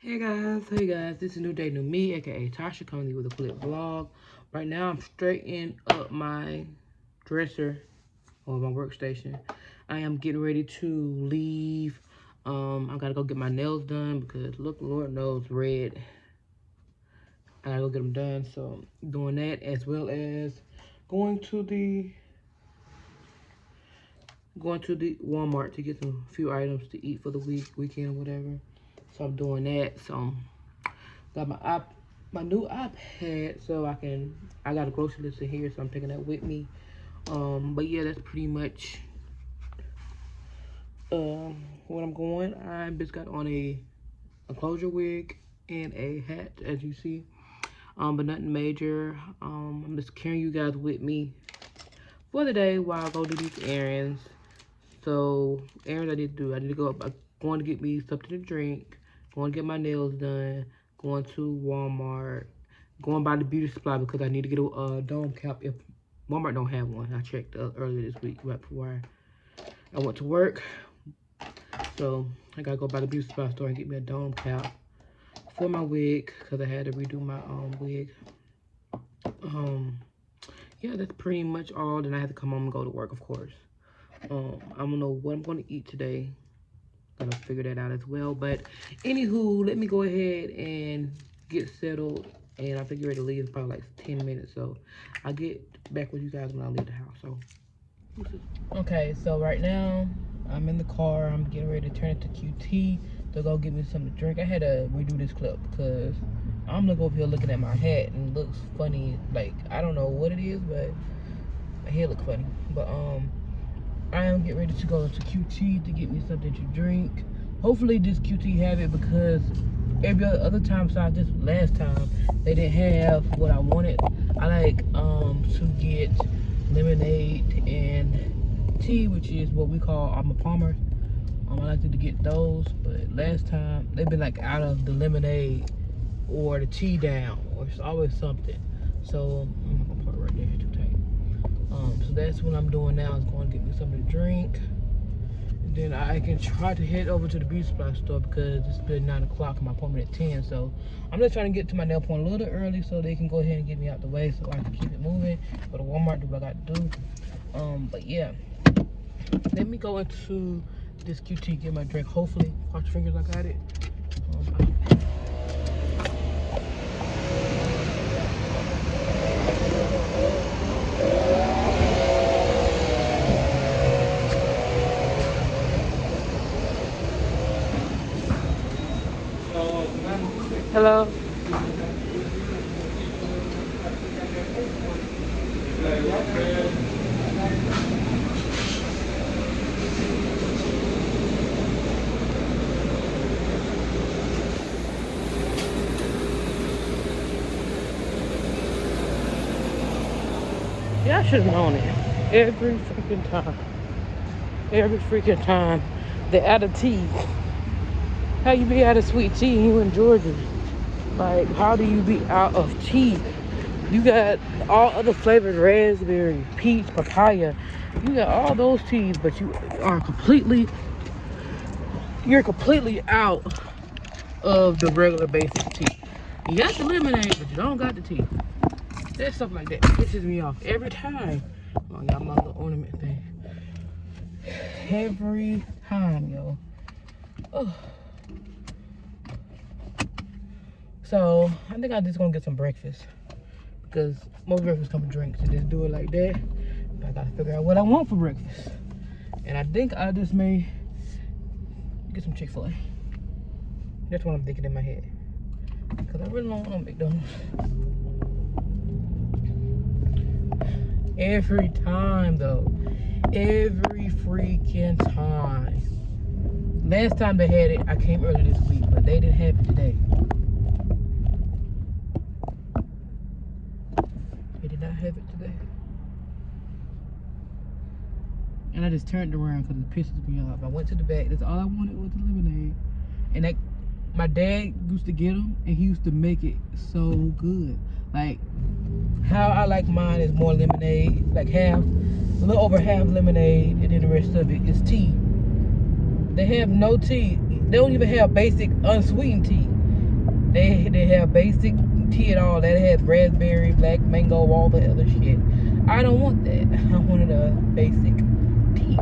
Hey guys, this is New Day, New Me, aka Tasha, coming to you with a quick vlog. Right now, I'm straightening up my dresser or my workstation. I am getting ready to leave. I gotta go get my nails done because look, Lord knows, red. I gotta go get them done, so I'm doing that as well as going to the Walmart to get some few items to eat for the weekend, whatever. So I'm doing that. So got my new iPad, so I got a grocery list in here, so I'm taking that with me. But yeah, that's pretty much what I'm going. I just got on a closure wig and a hat, as you see. But nothing major. I'm just carrying you guys with me for the day while I go do these errands. So errands I need to do. I need to go up. I'm going to get me something to drink. Going to get my nails done. Going to Walmart. Going by the beauty supply because I need to get a dome cap if Walmart don't have one. I checked earlier this week right before I went to work. So I gotta go by the beauty supply store and get me a dome cap for my wig because I had to redo my wig. Yeah, that's pretty much all. Then I have to come home and go to work, of course. I don't know what I'm gonna eat today. Gotta figure that out as well. But anywho, let me go ahead and get settled. And I think you're ready to leave in probably like 10 minutes. So I'll get back with you guys when I leave the house. So okay, so right now I'm in the car. I'm getting ready to turn it to QT to go get me something to drink. I had to redo this clip because I'm gonna go over here looking at my hat and it looks funny. Like I don't know what it is, but my hair look funny. But I am getting ready to go to QT to get me something to drink. Hopefully this QT have it because every other time besides this last time, they didn't have what I wanted. I like to get lemonade and tea, which is what we call Armour Palmer. I like to get those, but last time they've been like out of the lemonade or the tea down, or it's always something. So I'm gonna put it right there too tight. So that's what I'm doing now, is going to get me something to drink. And then I can try to head over to the beauty supply store because it's been 9 o'clock and my appointment at 10. So I'm just trying to get to my nail point a little early so they can go ahead and get me out the way so I can keep it moving. Go to Walmart, do what I got to do. But yeah, let me go into this QT, get my drink. Hopefully, cross your fingers, I got it. Hello. Yeah, I should have known it. Every freaking time. Every freaking time. They add a tea. How you be out of sweet tea and you in Georgia? Like, how do you be out of tea? You got all other flavors, raspberry, peach, papaya. You got all those teas, but you're completely out of the regular basic tea. You got the lemonade, but you don't got the tea. That stuff like that pisses me off every time. Oh, y'all, my little ornament thing. Every time, yo. Oh. So I think I'm just gonna get some breakfast because most breakfast come with drinks and just do it like that. But I gotta figure out what I want for breakfast. And I think I just may get some Chick-fil-A. That's what I'm thinking in my head. Because I really don't want no McDonald's. Every time though. Every freaking time. Last time they had it, I came early this week, but they didn't have it today. They did not have it today. And I just turned around because it pisses me off. I went to the back. That's all I wanted was the lemonade. And that, my dad used to get them, and he used to make it so good. Like, how I like mine is more lemonade, like half, a little over half lemonade, and then the rest of it is tea. They have no tea. They don't even have basic unsweetened tea. They have basic tea and all that. It has raspberry, black mango, all the other shit. I don't want that. I wanted a basic tea.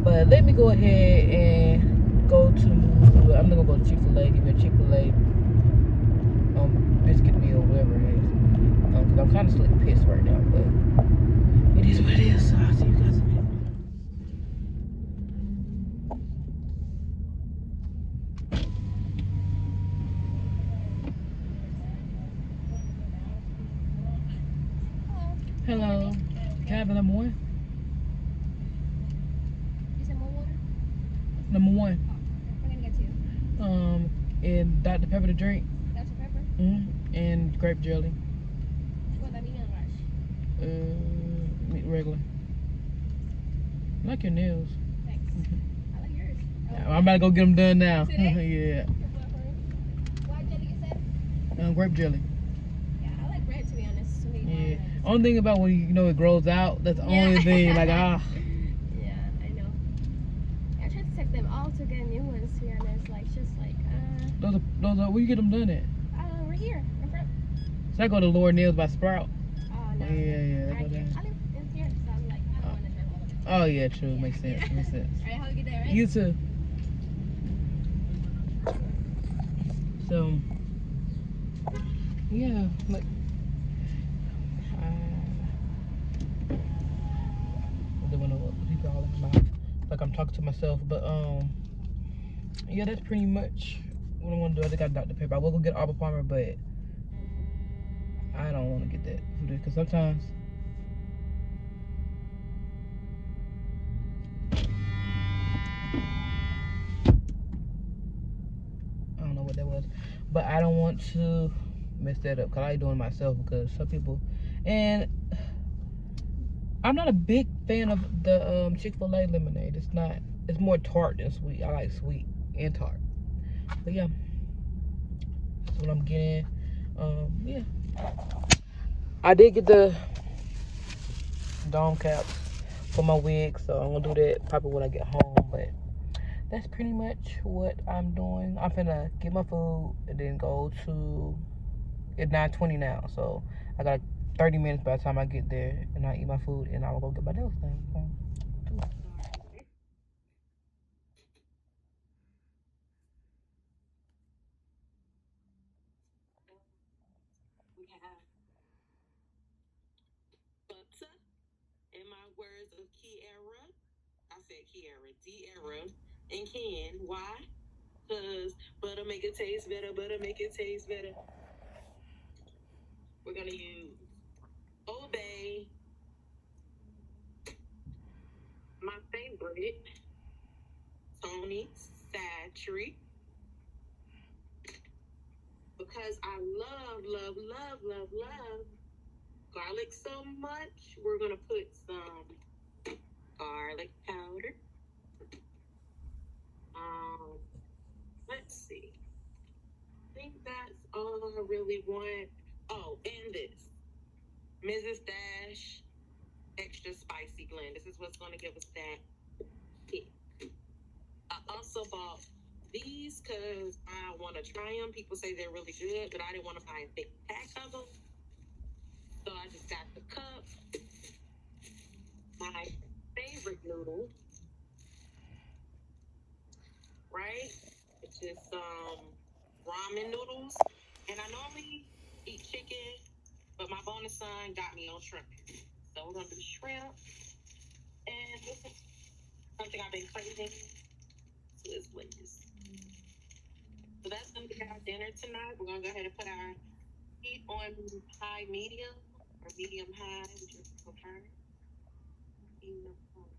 But let me go ahead and go to. I'm gonna go to Chick-fil-A. Give me a Chick-fil-A biscuit meal, whatever it is. Cause I'm kind of like pissed right now, but it is what it is. So I'll see you guys in a minute. Hello. Can I have a number one? You said more water? Number one. We're gonna get two. And Dr. Pepper to drink. Dr. Pepper? And grape jelly. What about medium rush? Regular. I like your nails. Thanks. I like yours. I'm about to go get them done now. Today? Yeah. What jelly you said? Grape jelly. Yeah, I like red to be honest. To me, Yeah. Only thing about when it grows out, that's the only thing. Like Yeah, I know. I tried to take them all to get new ones to be honest. Like just like those are where you get them done at? Right here in front. So I go to Lord Nails by Sprout. Oh no. Yeah. I live in here, so I'm like I don't want to drive all the way. Oh yeah, true. Makes sense. Makes sense. Alright, have a good day, right? You too. So yeah, like I don't know what people all about. Like I'm talking to myself, but yeah, that's pretty much what I'm gonna do. I think I got Dr. Pepper. I will go get Arbor Palmer, but I don't want to get that because sometimes I don't know what that was, but I don't want to mess that up because I like doing it myself because some people, and I'm not a big fan of the Chick-fil-A lemonade. It's more tart than sweet. I like sweet and tart. But yeah, that's what I'm getting. Yeah. I did get the dome caps for my wig, so I'm gonna do that probably when I get home. But that's pretty much what I'm doing. I'm finna get my food and then go to. It's 9:20 now, so I got 30 minutes by the time I get there and I eat my food and I'll go get my nails done. We have butter, in my words of Kiara. I said Kiara, D'Era, and Ken. Why? Because butter make it taste better, butter make it taste better. We're going to use Obey, my favorite, Tony Satchery. Because I love garlic so much, we're going to put some garlic powder. Let's see. I think that's all I really want. Oh, and this. Mrs. Dash extra spicy blend. This is what's going to give us that kick. I also bought these because I want to try them. People say they're really good, but I didn't want to buy a big pack of them. So I just got the cup. My favorite noodle, right? It's just ramen noodles. And I normally eat chicken, but my bonus son got me on shrimp. So we're going to do shrimp. And this is something I've been craving. So it's Wendy's. So that's going to be our dinner tonight. We're going to go ahead and put our heat on high medium or medium high, which is prefer.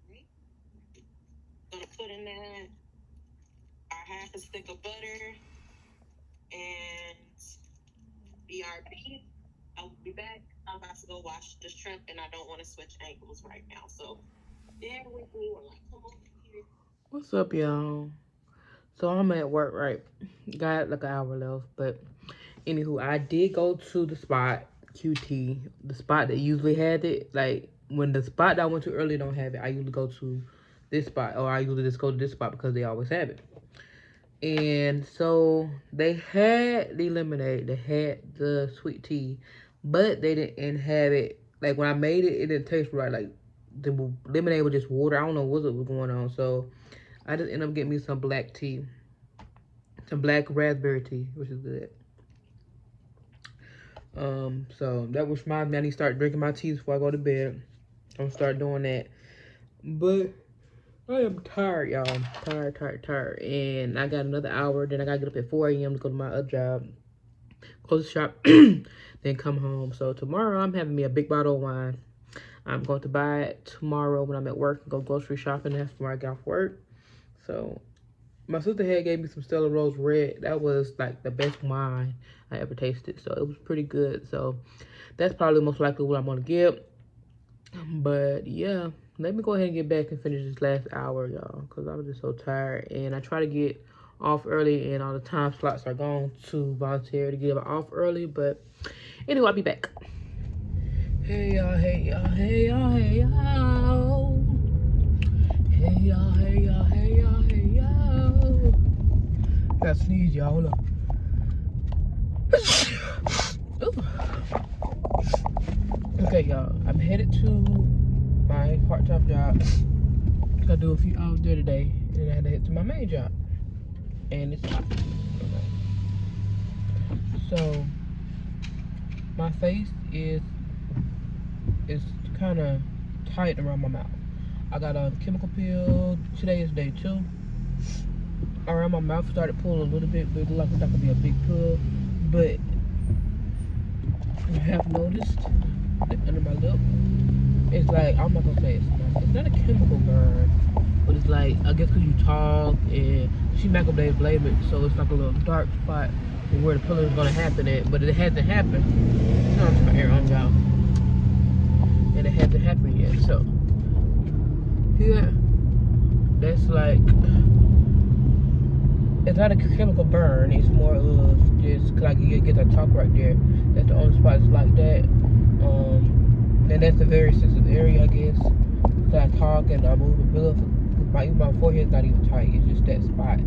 Right. Gonna put in that our half a stick of butter and BRB. I'll be back. I'm about to go wash the shrimp and I don't want to switch ankles right now. So bear with me while I come over here. What's up, y'all? So I'm at work, right? Got like an hour left, but anywho, I did go to the spot, QT, the spot that usually had it. Like when the spot that I went to earlier don't have it, I usually go to this spot, or I usually just go to this spot because they always have it. And so they had the lemonade, they had the sweet tea, but they didn't have it. Like when I made it, it didn't taste right. Like the lemonade was just water. I don't know what was going on. So I just ended up getting me some black tea, some black raspberry tea, which is good. So that was reminds me I need to start drinking my tea before I go to bed. I'm gonna start doing that. But I am tired, y'all. Tired. And I got another hour. Then I gotta get up at 4 a.m. to go to my other job. Close the shop. Then come home. So tomorrow I'm having me a big bottle of wine. I'm going to buy it tomorrow when I'm at work and go grocery shopping. That's before I get off work. So my sister had gave me some Stella Rose Red. That was like the best wine I ever tasted. So it was pretty good. So that's probably most likely what I'm gonna get. But yeah, let me go ahead and get back and finish this last hour, y'all, because I was just so tired. And I try to get off early, and all the time slots are gone to volunteer to get off early. But anyway, I'll be back. Hey y'all, hey y'all, hey y'all, hey y'all. Hey y'all, hey y'all, hey y'all, hey y'all. Got sneeze, y'all. Hold up. Okay, y'all. I'm headed to my part-time job. Gotta do a few hours there today, and then I had to head to my main job. And it's hot. Okay. So my face is kind of tight around my mouth. I got a chemical peel. Today is day 2. Around my mouth started pulling a little bit, but it looked like it's not gonna be a big pull. But I have noticed that under my lip, it's like, I'm not gonna say it's not a chemical burn, but it's like, I guess because you talk and she back up there blame it, so it's like a little dark spot where the pulling is gonna happen at, but it hasn't happened. You know, I'm air on y'all, and it hasn't happened yet. So here, that's like, it's not a chemical burn. It's more of just like you get that talk right there. That's the only spot it's like that. And that's a very sensitive area, I guess. So I talk and I move and build. My forehead's not even tight. It's just that spot.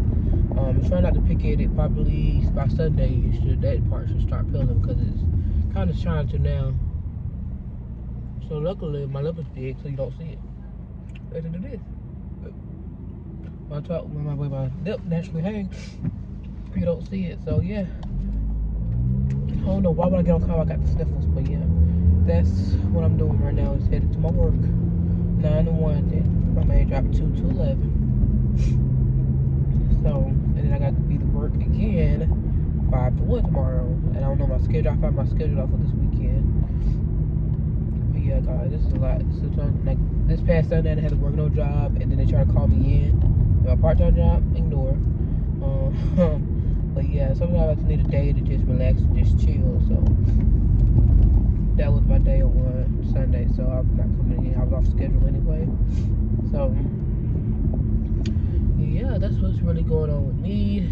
I'm trying not to pick at it. Probably by Sunday, that part should start peeling because it's kind of trying to now. So luckily, my lip is big, so you don't see it. That's what it is. When my lip naturally hangs, you don't see it. So yeah, I don't know why when I get on call I got the sniffles, but yeah, that's what I'm doing right now. Is headed to my work, 9 to 1. Then my main job 2 to 11. So and then I got to be to work again 5 to 1 tomorrow. And I don't know my schedule. I found my schedule out for this weekend. But yeah, guys, this is a lot. Sometimes, like this past Sunday, I had to work no job, and then they try to call me in. My part-time job, ignore. But yeah, sometimes I just need a day to just relax and just chill. So that was my day on Sunday. So I was not coming in. I was off schedule anyway. So yeah, that's what's really going on with me.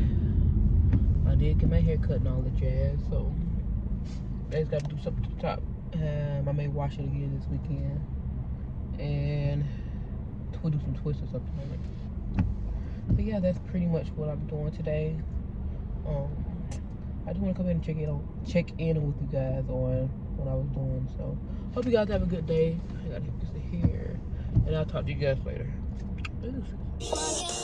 I did get my hair cut and all the jazz. So I just got to do something to the top. I may wash it again this weekend, and we'll do some twists or something on it. But yeah, that's pretty much what I'm doing today. I just want to come in and check in with you guys on what I was doing. So hope you guys have a good day. I gotta hit this here, and I'll talk to you guys later. Ooh.